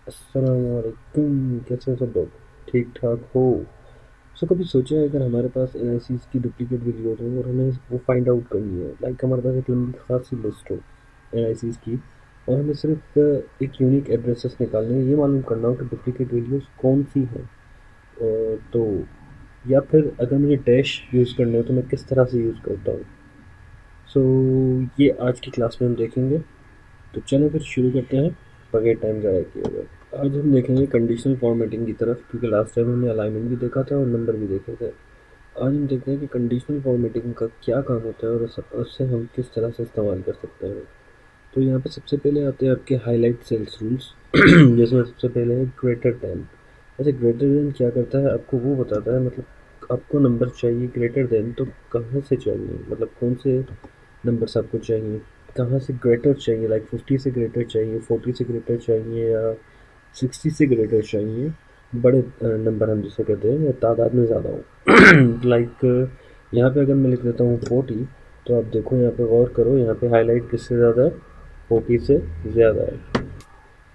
अस्सलामुअलैकुम। कैसे हो सब लोग? ठीक ठाक हो? कभी सोचा है अगर हमारे पास एनालिसिस की डुप्लीकेट वीडियोज हो और हमें वो फाइंड आउट करनी है, लाइक हमारे पास एक लंबी खासी लिस्ट हो एनालिसिस की, और हमें सिर्फ एक यूनिक एड्रेसेस निकालने हैं, ये मालूम करना हो कि डुप्लीकेट वीडियोज कौन सी हैं। तो या फिर अगर मुझे डैश यूज़ करने हो तो मैं किस तरह से यूज़ करता हूँ। सो ये आज की क्लास में हम देखेंगे। तो चलो फिर शुरू करते हैं बगैर टाइम ज़ाया किए हुए। आज हम देखेंगे कंडीशनल फॉर्मेटिंग की तरफ, क्योंकि लास्ट टाइम हमने अलाइनमेंट भी देखा था और नंबर भी देखे थे। आज हम देखते हैं कि कंडीशनल फॉर्मेटिंग का क्या काम होता है और उससे हम किस तरह से इस्तेमाल कर सकते हैं। तो यहाँ पे सबसे पहले आते हैं आपके हाईलाइट सेल्स रूल्स जिसमें सबसे पहले है ग्रेटर देन। ऐसे ग्रेटर देन क्या करता है, आपको वो बताता है, मतलब आपको नंबर चाहिए ग्रेटर देन, तो कहाँ से चाहिए, मतलब कौन से नंबर्स आपको चाहिए, कहाँ से ग्रेटर चाहिए, लाइक 50 से ग्रेटर चाहिए, 40 से ग्रेटर चाहिए, या 60 से ग्रेटर चाहिए। बड़े नंबर हम जिसे कहते हैं, या तादाद में ज़्यादा हो लाइक यहाँ पे अगर मैं लिख देता हूँ 40, तो आप देखो यहाँ पे गौर करो, यहाँ पे हाईलाइट किससे ज़्यादा है, 40 से ज़्यादा है।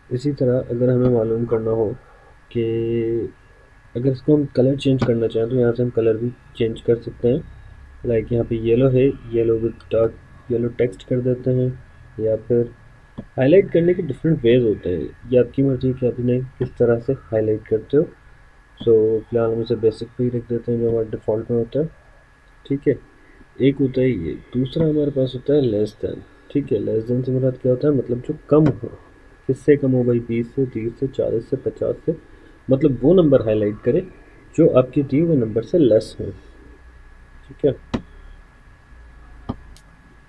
इसी तरह अगर हमें मालूम करना हो कि अगर इसको हम कलर चेंज करना चाहें, तो यहाँ से हम कलर भी चेंज कर सकते हैं। लाइक यहाँ पे येलो है, yellow with dark yellow text कर देते हैं, या फिर हाईलाइट करने के डिफरेंट वेज होते हैं। ये आपकी मर्ज़ी है कि आप इन्हें किस तरह से हाईलाइट करते हो। फिलहाल हम इसे बेसिक पे ही रख देते हैं जो हमारे डिफ़ॉल्ट में होता है। ठीक है, एक होता है ये। दूसरा हमारे पास होता है लेस देन। ठीक है, लेस देन से मुराद क्या होता है, मतलब जो कम हो। किससे कम हो भाई? 20 से, 30 से, 40 से, 50 से, मतलब वो नंबर हाईलाइट करे जो आपके दिए हुए नंबर से लेस हो। ठीक है।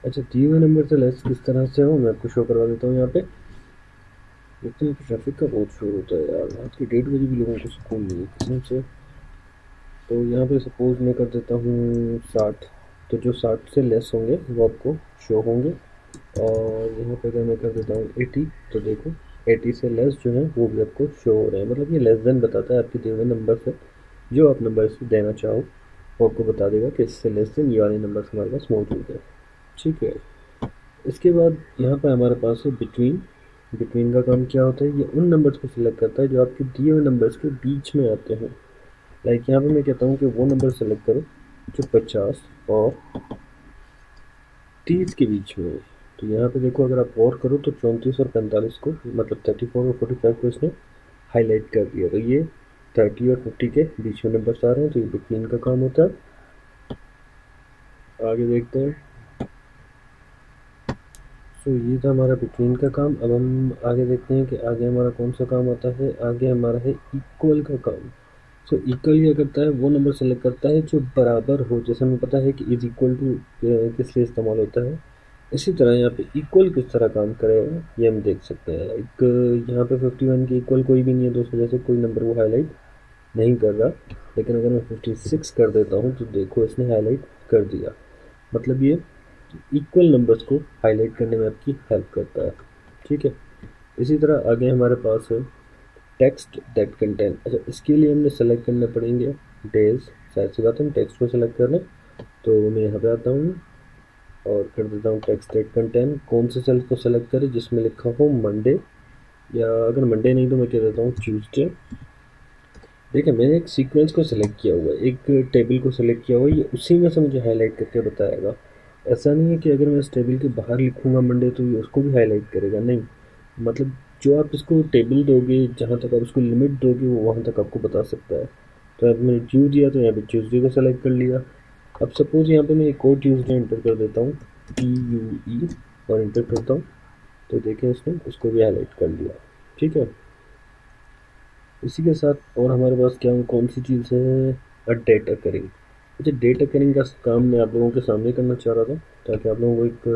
अच्छा, दिए हुए नंबर से लेस किस तरह से हो, मैं आपको शो करवा देता हूँ यहाँ पे। देखते हैं, ट्रैफिक का बहुत शोर होता है यार, रात के 1:30 भी लोगों को सुकून नहीं है कसम से। तो यहाँ पे सपोज मैं कर देता हूँ 60, तो जो 60 से लेस होंगे वो आपको शो होंगे। और यहाँ पे अगर मैं कर देता हूँ 80, तो देखो 80 से लेस जो है वो भी आपको शो हो रहे हैं। मतलब ये लेस देन बताता है आपके दिए हुए नंबर से, जो आप नंबर से देना चाहो वो आपको बता देगा कि इससे लेस देन ये वाले नंबर हमारे पास मौजूद है। ठीक है। इसके बाद यहाँ पर हमारे पास है बिटवीन। बिटवीन का काम क्या होता है, ये उन नंबर्स को सिलेक्ट करता है जो आपके दिए हुए नंबर्स के बीच में आते हैं। लाइक यहाँ पे मैं कहता हूँ कि वो नंबर सेलेक्ट करो जो 50 और 30 के बीच में हो। तो यहाँ पे देखो, अगर आप गौर करो तो 34 और 45 को, मतलब 34 और 45 को इसने हाईलाइट कर दिया। तो ये 30 और 50 के बीच में नंबर आ रहे हैं, तो ये बिटवीन का काम होता है। आगे देखते हैं। ये था हमारा बिटवीन का काम। अब हम आगे देखते हैं कि आगे हमारा कौन सा काम आता है। आगे हमारा है इक्वल का काम। इक्वल क्या करता है, वो नंबर सेलेक्ट करता है जो बराबर हो। जैसे हमें पता है कि इज इक्वल टू किस लिए इस्तेमाल होता है, इसी तरह यहाँ पे इक्वल किस तरह काम करेगा ये हम देख सकते हैं। लाइक यहाँ पे 51 के इक्वल कोई भी नहीं है, तो उस वजह से कोई नंबर वो हाईलाइट नहीं कर रहा। लेकिन अगर मैं 56 कर देता हूँ, तो देखो इसने हाईलाइट कर दिया। मतलब ये इक्वल नंबर्स को हाईलाइट करने में आपकी हेल्प करता है। ठीक है। इसी तरह आगे हमारे पास है टेक्स्ट दैट कंटेन। अच्छा, इसके लिए हमने सेलेक्ट करने पड़ेंगे डेज। शायद सी बात है, हम टेक्स्ट को सेलेक्ट कर लें। तो मैं यहाँ पे आता हूँ और कर देता हूँ टेक्स्ट दैट कंटेन। कौन से सेल को सेलेक्ट करें जिसमें लिखा हो मंडे, या अगर मंडे नहीं तो मैं कह देता हूँ ट्यूसडे। देखिए, मैंने एक सीक्वेंस को सेलेक्ट किया हुआ है, एक टेबल को सेलेक्ट किया हुआ है, ये उसी में से मुझे हाईलाइट करके बताएगा। ऐसा नहीं है कि अगर मैं इस टेबल के बाहर लिखूँगा मंडे तो ये उसको भी हाईलाइट करेगा, नहीं। मतलब जो आप इसको टेबल दोगे, जहाँ तक आप उसको लिमिट दोगे, वो वहाँ तक आपको बता सकता है। तो अब मैंने ट्यूज दिया, तो यहाँ पे ट्यूजडे को सेलेक्ट कर लिया। अब सपोज यहाँ पे मैं एक और ट्यूजडे इंटर कर देता हूँ, TUE, और इंटर करता हूँ, तो देखें इसने उसको भी हाईलाइट कर लिया। ठीक है। इसी के साथ और हमारे पास क्या कौन सी चीज़ है, डेट अकरिंग। अच्छा, डेट अकरिंग का काम मैं आप लोगों के सामने करना चाह रहा था, ताकि आप लोगों को एक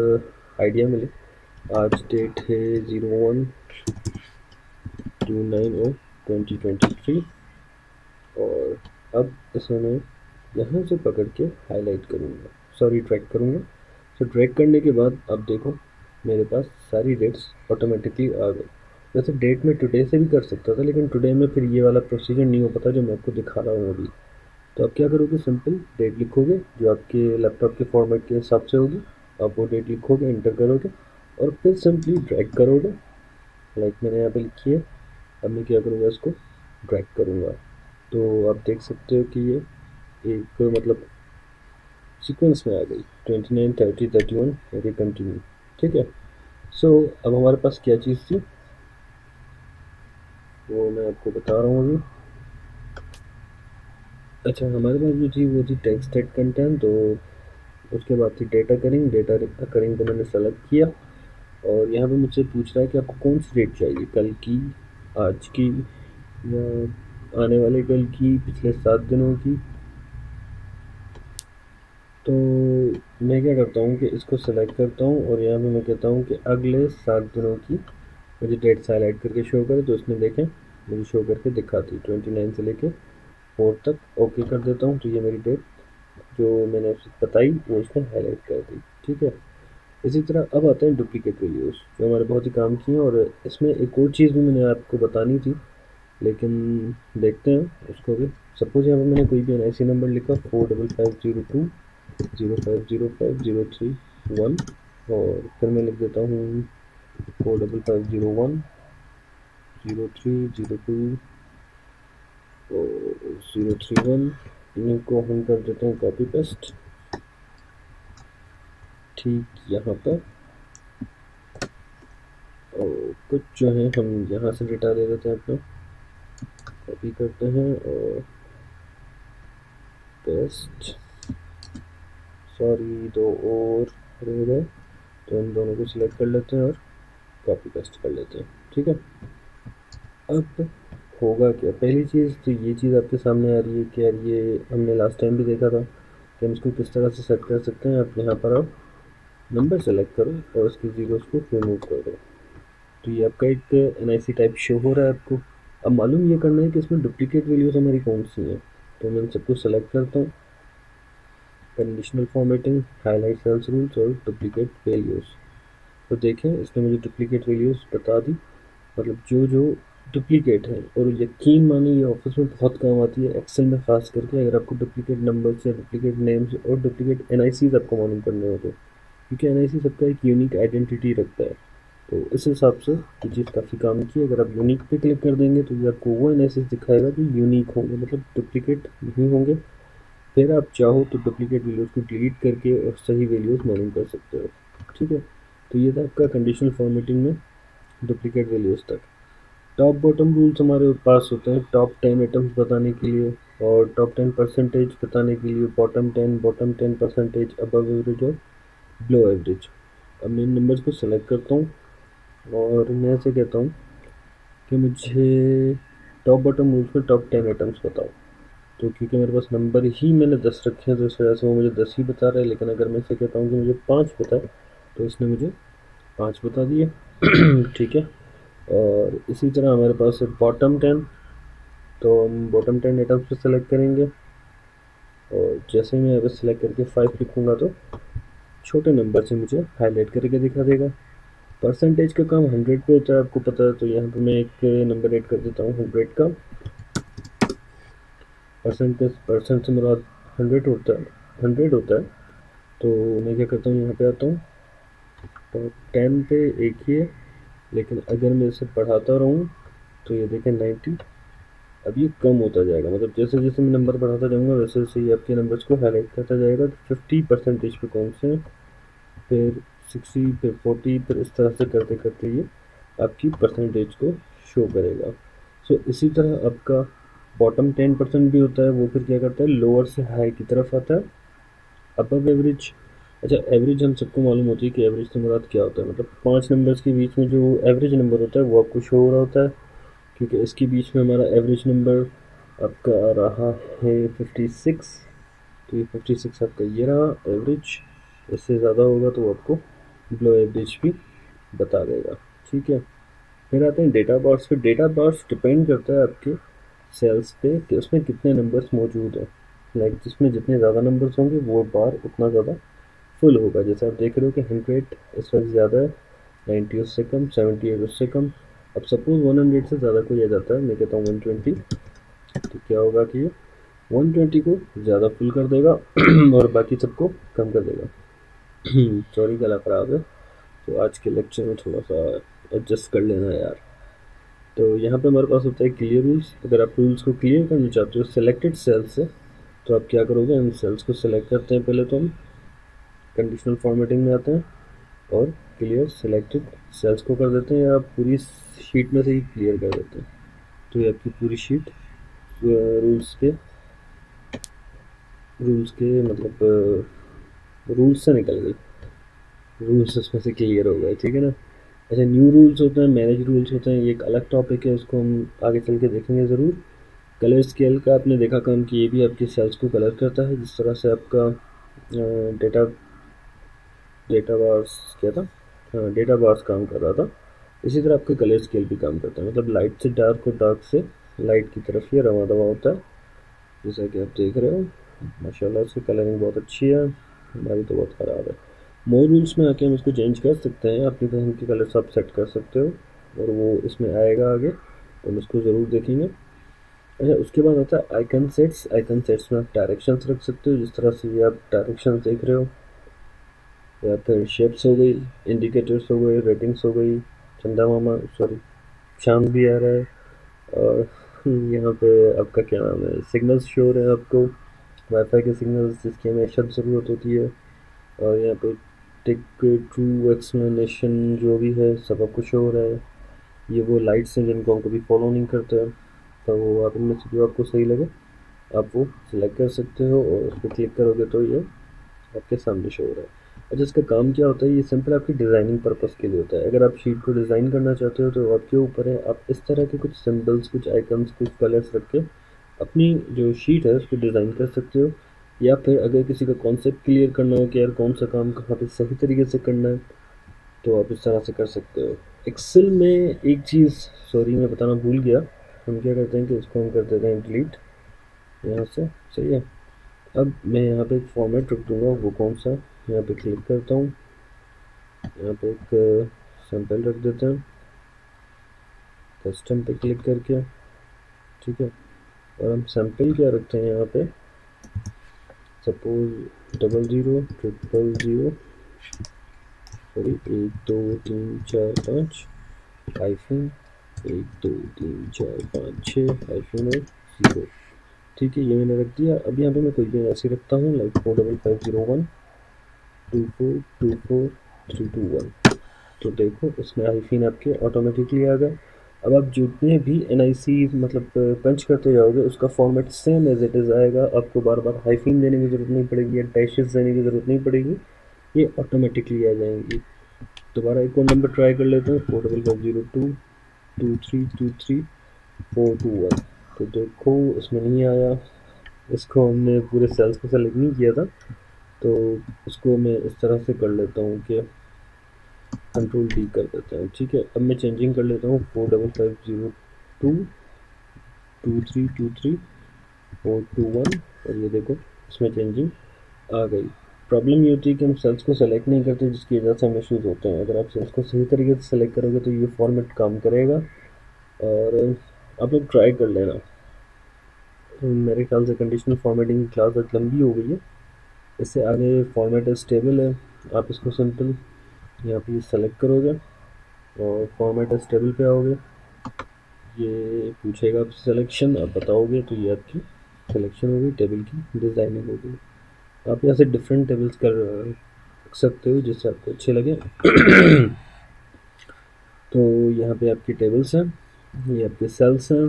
आइडिया मिले। आज डेट है 01/29/2023, और अब इसे मैं यहाँ से पकड़ के हाईलाइट करूँगा, सॉरी ड्रैग करूँगा। ड्रैग करने के बाद अब देखो मेरे पास सारी डेट्स ऑटोमेटिकली आ गई। वैसे डेट में टुडे से भी कर सकता था, लेकिन टुडे में फिर ये वाला प्रोसीजर नहीं हो पाता जो मैं आपको दिखा रहा हूँ अभी। तो आप क्या करोगे, सिंपल डेट लिखोगे जो आपके लैपटॉप के फॉर्मेट के हिसाब से होगी। आप वो डेट लिखोगे, इंटर करोगे, और फिर सिंपली ड्रैग करोगे। लाइक मैंने यहाँ पे लिखी है अब मैं क्या करूँगा, इसको ड्रैग करूँगा, तो आप देख सकते हो कि ये एक मतलब सीक्वेंस में आ गई 29, 30, 31 और ये कंटिन्यू। ठीक है। सो अब हमारे पास क्या चीज़ थी वो मैं आपको बता रहा हूँ अभी। अच्छा, हमारे पास जो थी वो थी टेक्स्ट एड कंटेंट, तो उसके बाद थी डेटा करिंग। डेटा करिंग को मैंने सेलेक्ट किया और यहाँ पे मुझसे पूछ रहा है कि आपको कौन सी डेट चाहिए, कल की, आज की, या आने वाले कल की, पिछले 7 दिनों की। तो मैं क्या करता हूँ कि इसको सेलेक्ट करता हूँ और यहाँ पे मैं कहता हूँ कि अगले 7 दिनों की मुझे डेट्स हाईलाइट करके शो करे, तो इसमें देखें मुझे शो करके दिखाती 29 से लेके 4 तक। ओके कर देता हूँ, तो ये मेरी डेट जो मैंने आपसे बताई वो इसने हाईलाइट कर दी। ठीक है। इसी तरह अब आते हैं डुप्लीकेट वीडियोस, जो हमारे बहुत ही काम की हैं। और इसमें एक और चीज़ भी मैंने आपको बतानी थी, लेकिन देखते हैं उसको भी। सपोज यहाँ पर मैंने कोई भी NIC नंबर लिखा 45502 050503 1, और फिर मैं लिख देता हूँ 45501 0302 और 031। इनको हम कर देते हैं कॉपी पेस्ट ठीक यहाँ पर, और कुछ जो है हम यहाँ से डेटा ले लेते हैं अपना, कॉपी करते हैं और पेस्ट। सॉरी, दो और रह गए, तो इन दोनों को सिलेक्ट कर लेते हैं और कॉपी पेस्ट कर लेते हैं। ठीक है। अब होगा क्या, पहली चीज़ तो ये चीज़ आपके सामने आ रही है कि यार ये हमने लास्ट टाइम भी देखा था कि हम इसको किस तरह से सेट कर सकते हैं। आप यहाँ पर आओ, नंबर सेलेक्ट करो और उसके जीरोस को रिमूव कर दो, तो ये आपका एक NIC टाइप शो हो रहा है आपको। अब मालूम ये करना है कि इसमें डुप्लीकेट वैल्यूज हमारी कौन सी हैं, तो मैं सबको सेलेक्ट करता हूँ, conditional formatting, highlight cells rules और डुप्लीकेट वैल्यूज। तो देखें इसने मुझे डुप्लीकेट वैल्यूज बता दी, मतलब जो जो डुप्लीकेट है। और यकीन मानिए ये ऑफिस में बहुत काम आती है, एक्सेल में खास करके, अगर आपको डुप्लीकेट नंबर्स या डुप्लीकेट नेम्स और डुप्लीकेट NICs आपको मालूम करने हो तो, क्योंकि NIC सबका एक यूनिक आइडेंटिटी रखता है। तो इस हिसाब से ये चीज़ काफ़ी काम की। अगर आप यूनिक पे क्लिक कर देंगे तो ये आपको वो NICs दिखाएगा जो यूनिक होंगे, मतलब डुप्लीकेट नहीं होंगे। फिर आप चाहो तो डुप्लीकेट वैल्यूज़ को डिलीट करके और सही वैल्यूज़ मालूम कर सकते हो। ठीक है। तो ये था आपका कंडीशनल फॉर्मेटिंग में डुप्लीकेट वैल्यूज़ तक। टॉप बॉटम रूल्स हमारे पास होते हैं टॉप 10 आइटम्स बताने के लिए और टॉप 10 परसेंटेज बताने के लिए, बॉटम 10 परसेंटेज, अबव एवरेज और बिलो एवरेज। अब मैं इन नंबर्स को सेलेक्ट करता हूँ और मैं ऐसे कहता हूँ कि मुझे टॉप बॉटम रूल्स में टॉप 10 आइटम्स बताओ। तो क्योंकि मेरे पास नंबर ही मैंने 10 रखे हैं तो इस वजह से वो मुझे 10 ही बता रहा है, लेकिन अगर मैं इसे कहता हूँ कि मुझे 5 बताए तो इसने मुझे 5 बता दिए। ठीक है। और इसी तरह हमारे पास है बॉटम 10, तो हम बॉटम 10 आइटम्स पे सेलेक्ट करेंगे और जैसे ही मैं यहाँ पे सेलेक्ट करके 5 लिखूँगा तो छोटे नंबर से मुझे हाईलाइट करके दिखा देगा। परसेंटेज का काम 100 पे होता है, आपको पता है, तो यहाँ पे मैं एक नंबर ऐड कर देता हूँ 100 का। परसेंट से मुराद 100 होता है। तो मैं क्या करता हूँ, यहाँ पे आता हूँ, तो 10 पे एक ही है, लेकिन अगर मैं इसे बढ़ाता रहूँ तो ये देखें 90। अब ये कम होता जाएगा, मतलब जैसे जैसे मैं नंबर बढ़ाता जाऊँगा वैसे वैसे ये आपके नंबर्स को हाईलाइट करता जाएगा। तो 50 परसेंटेज पे कौन से हैं, फिर 60, फिर 40, फिर इस तरह से करते करते ये आपकी परसेंटेज को शो करेगा। सो इसी तरह आपका बॉटम 10% भी होता है, वो फिर क्या करता है, लोअर से हाई की तरफ आता है। अबव एवरेज, अच्छा एवरेज हम सबको मालूम होती है कि एवरेज से मुराद क्या होता है, मतलब 5 नंबर्स के बीच में जो एवरेज नंबर होता है वो आपको शो हो रहा होता है, क्योंकि इसके बीच में हमारा एवरेज नंबर आपका आ रहा है 56। तो ये 56 आपका ये रहा एवरेज। इससे ज़्यादा होगा तो वो आपको बिलो एवरेज भी बता देगा। ठीक है। फिर आते हैं डेटा बार्स पे। डेटा बार्स डिपेंड करता है आपके सेल्स पे कि उसमें कितने नंबर्स मौजूद हैं। लाइक जिसमें जितने ज़्यादा नंबर्स होंगे वो बार उतना ज़्यादा फुल होगा। जैसे आप देख रहे हो कि 100 इस वक्त ज़्यादा है, 90 उससे कम, 78 उससे कम। अब सपोज 100 से ज़्यादा कोई आ जाता है, मैं कहता हूँ 120, तो क्या होगा कि ये 120 को ज़्यादा फुल कर देगा और बाकी सबको कम कर देगा। सॉरी, गला ख़राब है, तो आज के लेक्चर में थोड़ा सा एडजस्ट कर लेना यार। तो यहाँ पे हमारे पास होता है क्लियर रूल्स। अगर आप रूल्स को क्लियर करना चाहते हो सेलेक्टेड सेल्स से, तो आप क्या करोगे, इन सेल्स को सेलेक्ट करते हैं। पहले तो हम कंडीशनल फॉर्मेटिंग में आते हैं और क्लियर सेलेक्टेड सेल्स को कर देते हैं, या आप पूरी शीट में से ही क्लियर कर देते हैं। तो ये आपकी पूरी शीट रूल्स के मतलब रूल्स से निकल गई, रूल्स उसमें से क्लियर हो गए, ठीक है ना। अच्छा, न्यू रूल्स होते हैं, मैनेज रूल्स होते हैं, ये एक अलग टॉपिक है, उसको हम आगे चल के देखेंगे ज़रूर। कलर स्केल का आपने देखा काम कि ये भी आपकी सेल्स को कलर करता है, जिस तरह से आपका डेटा डेटा बार्स क्या था, हाँ डेटा बार्स काम कर रहा था, इसी तरह आपका कलर स्केल भी काम करता है। मतलब लाइट से डार्क और डार्क से लाइट की तरफ ये रवा दवा होता है, जैसा कि आप देख रहे हो। माशाल्लाह से कलरिंग बहुत अच्छी है, हमारी तो बहुत ख़राब है। मोर रूल्स में आके हम इसको चेंज कर सकते हैं, अपनी पसंद के कलर सब सेट कर सकते हो, और वो इसमें आएगा आगे, तो हम इसको ज़रूर देखेंगे। अच्छा, उसके बाद आता है आइकन सेट्स। आइकन सेट्स में आप डायरेक्शंस रख सकते हो, जिस तरह से ये आप डायरेक्शंस देख रहे हो, या फिर शेप्स हो गई, इंडिकेटर्स हो गए, रेटिंग्स हो गई, चंदा मामा सॉरी चांद भी आ रहा है, और यहाँ पे आपका क्या नाम है, सिग्नल्स शो हो रहे हैं आपको, वाईफाई के सिग्नल्स जिसकी हमें सख्त ज़रूरत होती है। और यहाँ पे टिक ट्रू एक्सप्लेनेशन जो भी है सब आपको शो हो रहा है। ये वो लाइट्स हैं जिनको हम कभी फॉलो नहीं करते हैं, तो वो आप इनमें से जो आपको सही लगे आप वो सिलेक्ट कर सकते हो, और उस पर क्लिक करोगे तो ये आपके सामने शो हो रहा है। अच्छा, इसका काम क्या होता है, ये सिंपल आपकी डिज़ाइनिंग पर्पस के लिए होता है। अगर आप शीट को डिज़ाइन करना चाहते हो तो आपके ऊपर है, आप इस तरह के कुछ सिंबल्स, कुछ आइकन्स, कुछ कलर्स रख के अपनी जो शीट है उसको डिज़ाइन कर सकते हो। या फिर अगर किसी का कॉन्सेप्ट क्लियर करना हो कि यार कौन सा काम कहाँ पे सही तरीके से करना है, तो आप इस तरह से कर सकते हो। एक्सेल में एक चीज़ सॉरी मैं बताना भूल गया, हम क्या करते हैं कि इसको हम कर देते हैं डिलीट यहाँ से, सही है। अब मैं यहाँ पे एक फॉर्मेट रख दूँगा, वो कौन सा, यहाँ पे क्लिक करता हूँ, यहाँ पे एक सैम्पल रख देते हैं, कस्टम पे क्लिक करके, ठीक है। और हम सैम्पल क्या रखते हैं यहाँ पे, सपोज 0000 सॉरी 1 2 3 4 5 हाइफन 1 2 3 4 5 6 हाइफन और 0, ठीक है। ये मैंने रख दिया। अब यहाँ पे मैं कोई भी ऐसे रखता हूँ, लाइक 4550124243221, तो देखो इसमें हाइफिन आपके ऑटोमेटिकली आ गए। अब आप जितने भी NIC मतलब पंच करते जाओगे उसका format same as it is आएगा, आपको बार बार हाइफिन देने की ज़रूरत नहीं पड़ेगी या डैशेस देने की ज़रूरत नहीं पड़ेगी, ये ऑटोमेटिकली आ जाएंगी। दोबारा एक और नंबर ट्राई कर लेते हैं, 455022323421, तो देखो इसमें नहीं आया, इसको हमने पूरे सेल्स को सेलेक्ट नहीं किया था, तो उसको मैं इस तरह से कर लेता हूँ कि कंट्रोल D कर देता हूँ, ठीक है। अब मैं चेंजिंग कर लेता हूँ 455022332341, और ये देखो इसमें चेंजिंग आ गई। प्रॉब्लम ये होती है कि हम सेल्स को सेलेक्ट नहीं करते, जिसकी वजह से हमें इशूज़ होते हैं। अगर आप सेल्स को सही तरीके से सेलेक्ट करोगे तो ये फॉर्मेट काम करेगा, और आप लोग ट्राई कर लेना। मेरे ख्याल से कंडीशनल फॉर्मेटिंग की क्लास आज लंबी हो गई है, इससे आगे फॉर्मेट स्टेबल है, आप इसको सिंपल यहाँ पे सेलेक्ट करोगे और फॉर्मेट स्टेबल पे आओगे, ये पूछेगा आप सिलेक्शन, आप बताओगे तो ये आपकी सिलेक्शन होगी, टेबल की डिज़ाइनिंग होगी। आप यहाँ से डिफरेंट टेबल्स कर सकते हो जिससे आपको अच्छे लगे। तो यहाँ पे आपकी टेबल्स हैं, ये आपके सेल्स हैं,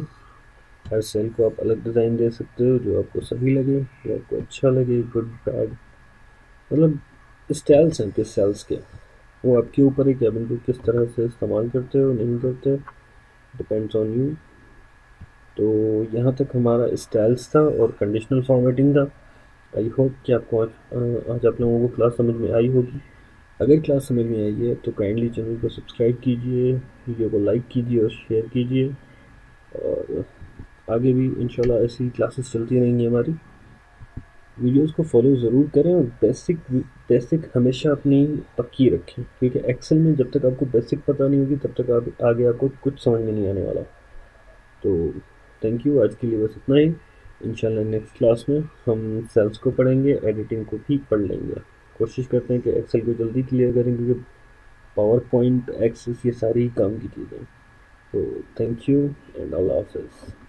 हर सेल को आप अलग डिज़ाइन दे सकते हो जो आपको सही लगे, जो आपको अच्छा लगे, गुड बैड, मतलब स्टाइल्स हैं किस सेल्स के, वो आपके ऊपर है कि आप इनको किस तरह से इस्तेमाल करते हो नहीं करते, डिपेंड्स ऑन यू। तो यहाँ तक हमारा स्टाइल्स था और कंडीशनल फॉर्मेटिंग था। आई होप कि आपको आज आप लोगों को क्लास समझ में आई होगी। अगर क्लास समझ में आई है तो काइंडली चैनल को सब्सक्राइब कीजिए, वीडियो को लाइक कीजिए और शेयर कीजिए, और आगे भी इंशाल्लाह ऐसी क्लासेस चलती रहेंगी हमारी। वीडियोस को फॉलो ज़रूर करें और बेसिक हमेशा अपनी पक्की रखें, क्योंकि एक्सेल में जब तक आपको बेसिक पता नहीं होगी तब तक आप आगे आपको कुछ समझ में नहीं आने वाला। तो थैंक यू, आज के लिए बस इतना ही। इंशाल्लाह नेक्स्ट क्लास में हम सेल्स को पढ़ेंगे, एडिटिंग को भी पढ़ लेंगे। कोशिश करते हैं कि एक्सेल को जल्दी क्लियर करें, क्योंकि पावर पॉइंट, एक्सेस ये सारी काम की चीज़ें हैं। तो थैंक यू एंड अल्लाह हाफिज़।